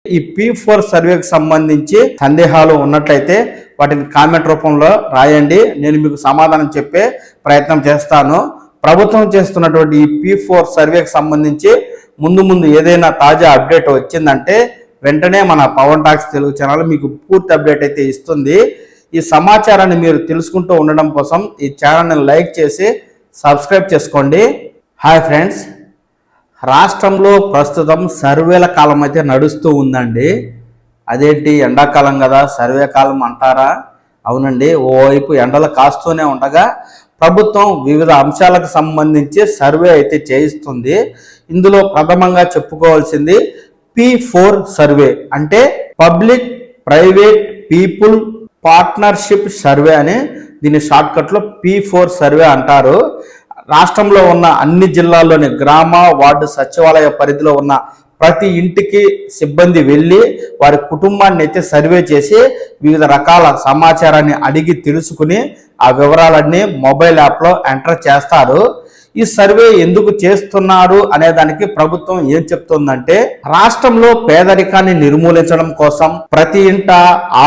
ఈ P4 సర్వేకి సంబంధించి సందేహాలు ఉన్నట్లయితే వాటిని కామెంట్ రూపంలో రాయండి. నేను మీకు సమాధానం చెప్పే ప్రయత్నం చేస్తాను. ప్రభుత్వం చేస్తున్నటువంటి ఈ P4 సర్వేకి సంబంధించి ముందు ఏదైనా తాజా అప్డేట్ వచ్చిందంటే వెంటనే మన పవన్ టాక్స్ తెలుగు ఛానల్ మీకు పూర్తి అప్డేట్ అయితే ఇస్తుంది. ఈ సమాచారాన్ని మీరు తెలుసుకుంటూ ఉండడం కోసం ఈ ఛానల్ని లైక్ చేసి సబ్స్క్రైబ్ చేసుకోండి. హాయ్ ఫ్రెండ్స్, రాష్ట్రంలో ప్రస్తుతం సర్వేల కాలం అయితే నడుస్తూ ఉందండి. అదేంటి, ఎండాకాలం కదా సర్వే కాలం అంటారా? అవునండి, ఓవైపు ఎండలు కాస్తూనే ఉండగా ప్రభుత్వం వివిధ అంశాలకు సంబంధించి సర్వే అయితే చేయిస్తుంది. ఇందులో ప్రథమంగా చెప్పుకోవాల్సింది P4 సర్వే, అంటే public private people partnership survey అని దీని షార్ట్కట్లో P4 సర్వే అంటారు. రాష్ట్రంలో ఉన్న అన్ని జిల్లాల్లోని గ్రామ వార్డు సచివాలయ పరిధిలో ఉన్న ప్రతి ఇంటికి సిబ్బంది వెళ్ళి వారి కుటుంబాన్ని అయితే సర్వే చేసి వివిధ రకాల సమాచారాన్ని అడిగి తెలుసుకుని ఆ వివరాలన్నీ మొబైల్ యాప్లో ఎంటర్ చేస్తారు. ఈ సర్వే ఎందుకు చేస్తున్నారు అనే దానికి ప్రభుత్వం ఏం చెప్తుందంటే, రాష్ట్రంలో పేదరికాన్ని నిర్మూలించడం కోసం, ప్రతి ఇంట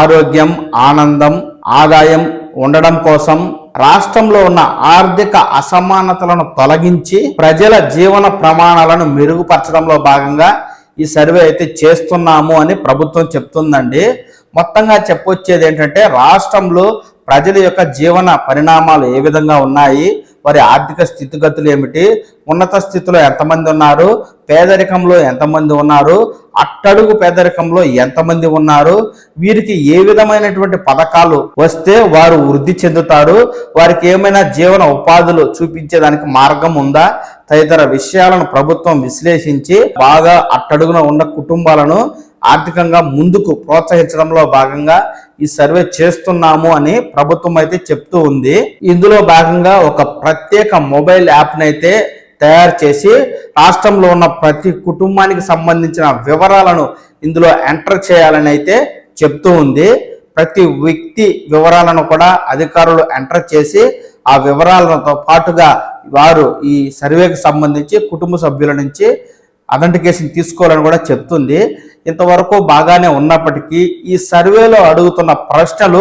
ఆరోగ్యం, ఆనందం, ఆదాయం ఉండడం కోసం, రాష్ట్రంలో ఉన్న ఆర్థిక అసమానతలను తొలగించి ప్రజల జీవన ప్రమాణాలను మెరుగుపరచడంలో భాగంగా ఈ సర్వే అయితే చేస్తున్నాము అని ప్రభుత్వం చెప్తుందండి. మొత్తంగా చెప్పొచ్చేది ఏంటంటే, రాష్ట్రంలో ప్రజల యొక్క జీవన పరిణామాలు ఏ విధంగా ఉన్నాయి, వారి ఆర్థిక స్థితిగతులు ఏమిటి, ఉన్నత స్థితిలో ఎంతమంది ఉన్నారు, పేదరికంలో ఎంతమంది ఉన్నారు, అట్టడుగు పేదరికంలో ఎంతమంది ఉన్నారు, వీరికి ఏ విధమైనటువంటి పథకాలు వస్తే వారు వృద్ధి చెందుతారు, వారికి ఏమైనా జీవన ఉపాధులు చూపించేదానికి మార్గం ఉందా, తదితర విషయాలను ప్రభుత్వం విశ్లేషించి బాగా అట్టడుగున ఉన్న కుటుంబాలను ఆర్థికంగా ముందుకు ప్రోత్సహించడంలో భాగంగా ఈ సర్వే చేస్తున్నాము అని ప్రభుత్వం అయితే చెప్తూ ఉంది. ఇందులో భాగంగా ఒక ప్రత్యేక మొబైల్ యాప్ని అయితే తయారు చేసి రాష్ట్రంలో ఉన్న ప్రతి కుటుంబానికి సంబంధించిన వివరాలను ఇందులో ఎంటర్ చేయాలని అయితే చెప్తూ ఉంది. ప్రతి వ్యక్తి వివరాలను కూడా అధికారులు ఎంటర్ చేసి ఆ వివరాలతో పాటుగా వారు ఈ సర్వేకి సంబంధించి కుటుంబ సభ్యుల నుంచి అథెంటికేషన్ తీసుకోవాలని కూడా చెప్తుంది. ఇంతవరకు బాగానే ఉన్నప్పటికీ ఈ సర్వేలో అడుగుతున్న ప్రశ్నలు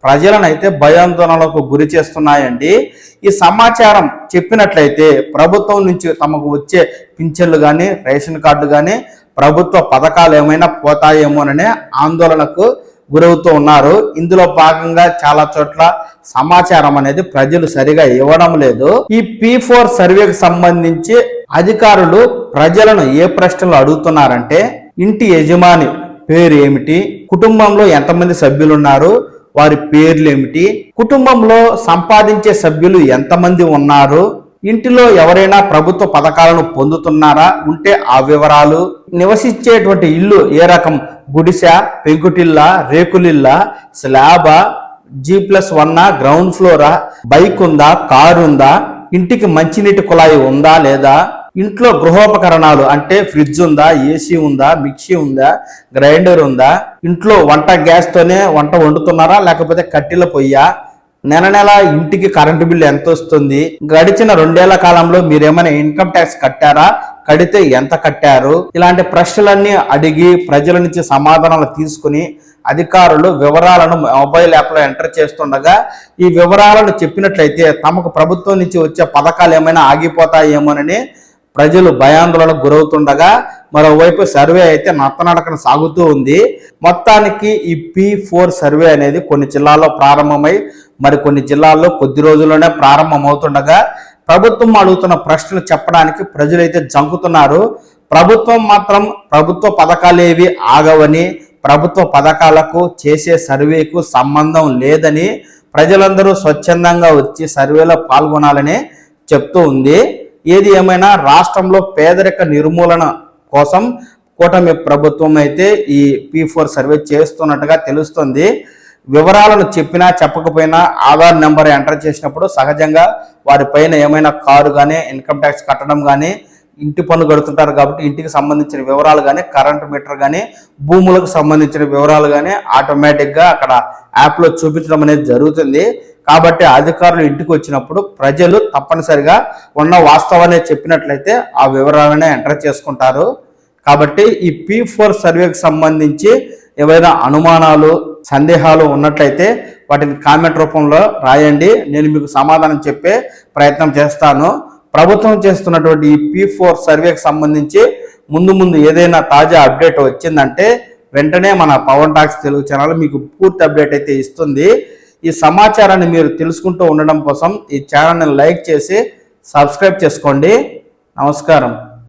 ప్రజలను అయితే భయాందోళనలకు గురి చేస్తున్నాయండి. ఈ సమాచారం చెప్పినట్లయితే ప్రభుత్వం నుంచి తమకు వచ్చే పింఛన్లు కానీ, రేషన్ కార్డు కానీ, ప్రభుత్వ పథకాలు ఏమైనా పోతాయేమోననే ఆందోళనకు గురవుతూ ఉన్నారు. ఇందులో భాగంగా చాలా చోట్ల సమాచారం అనేది ప్రజలు సరిగా ఇవ్వడం లేదు. ఈ P4 సర్వేకి సంబంధించి అధికారులు ప్రజలను ఏ ప్రశ్నలు అడుగుతున్నారంటే, ఇంటి యజమాని పేరు ఏమిటి, కుటుంబంలో ఎంతమంది సభ్యులు ఉన్నారు, వారి పేర్లు ఏమిటి, కుటుంబంలో సంపాదించే సభ్యులు ఎంతమంది ఉన్నారు, ఇంటిలో ఎవరైనా ప్రభుత్వ పథకాలను పొందుతున్నారా, ఉంటే ఆ వివరాలు, నివసించేటువంటి ఇల్లు ఏ రకం, గుడిసె, పెంకుటిల్లా, రేకులిల్లా, స్లాబా, G+1 గ్రౌండ్ ఫ్లోరా, బైక్ ఉందా, కారు ఉందా, ఇంటికి మంచినీటి కుళాయి ఉందా లేదా, ఇంట్లో గృహోపకరణాలు అంటే ఫ్రిడ్జ్ ఉందా, ఏసీ ఉందా, మిక్సీ ఉందా, గ్రైండర్ ఉందా, ఇంట్లో వంట గ్యాస్తోనే వంట వండుతున్నారా లేకపోతే కట్టెల పొయ్యా, నెల ఇంటికి కరెంటు బిల్లు ఎంత వస్తుంది, గడిచిన 2 ఏళ్ల కాలంలో మీరేమైనా ఇన్కమ్ ట్యాక్స్ కట్టారా, కడితే ఎంత కట్టారు, ఇలాంటి ప్రశ్నలన్నీ అడిగి ప్రజల నుంచి సమాధానాలు తీసుకుని అధికారులు వివరాలను మొబైల్ యాప్లో ఎంటర్ చేస్తుండగా ఈ వివరాలను చెప్పినట్లయితే తమకు ప్రభుత్వం నుంచి వచ్చే పథకాలు ఏమైనా ఆగిపోతాయేమోనని ప్రజలు భయాందోళనకు గురవుతుండగా మరోవైపు సర్వే అయితే నత్తనడకన సాగుతూ ఉంది. మొత్తానికి ఈ P4 సర్వే అనేది కొన్ని జిల్లాల్లో ప్రారంభమై కొన్ని జిల్లాల్లో కొద్ది రోజుల్లోనే ప్రారంభమవుతుండగా ప్రభుత్వం అడుగుతున్న ప్రశ్నలు చెప్పడానికి ప్రజలైతే జంకుతున్నారు. ప్రభుత్వం మాత్రం ప్రభుత్వ పథకాలు ఏవి ఆగవని, ప్రభుత్వ పథకాలకు చేసే సర్వేకు సంబంధం లేదని, ప్రజలందరూ స్వచ్ఛందంగా వచ్చి సర్వేలో పాల్గొనాలని చెప్తూ ఉంది. ఏది ఏమైనా రాష్ట్రంలో పేదరిక నిర్మూలన కోసం కూటమి ప్రభుత్వం అయితే ఈ P4 సర్వే చేస్తున్నట్టుగా తెలుస్తుంది. వివరాలను చెప్పినా చెప్పకపోయినా ఆధార్ నెంబర్ ఎంటర్ చేసినప్పుడు సహజంగా వారిపైన ఏమైనా కారు కానీ, ఇన్కమ్ ట్యాక్స్ కట్టడం కానీ, ఇంటి పన్ను కడుతుంటారు కాబట్టి ఇంటికి సంబంధించిన వివరాలు కానీ, కరెంట్ మీటర్ కానీ, భూములకు సంబంధించిన వివరాలు కానీ ఆటోమేటిక్గా అక్కడ యాప్లో చూపించడం అనేది జరుగుతుంది. కాబట్టి అధికారులు ఇంటికి వచ్చినప్పుడు ప్రజలు తప్పనిసరిగా ఉన్న వాస్తవాన్ని చెప్పినట్లయితే ఆ వివరాలనే ఎంటర్ చేసుకుంటారు. కాబట్టి ఈ P4 సర్వేకి సంబంధించి ఏవైనా అనుమానాలు సందేహాలు ఉన్నట్లయితే వాటిని కామెంట్ రూపంలో రాయండి. నేను మీకు సమాధానం చెప్పే ప్రయత్నం చేస్తాను. ప్రభుత్వం చేస్తున్నటువంటి ఈ P4 సర్వేకి సంబంధించి ముందు ఏదైనా తాజా అప్డేట్ వచ్చిందంటే వెంటనే మన పవన్ టాక్స్ తెలుగు ఛానల్ మీకు పూర్తి అప్డేట్ అయితే ఇస్తుంది. ఈ సమాచారాన్ని మీరు తెలుసుకుంటూ ఉండడం కోసం ఈ ఛానల్ని లైక్ చేసి సబ్స్క్రైబ్ చేసుకోండి. నమస్కారం.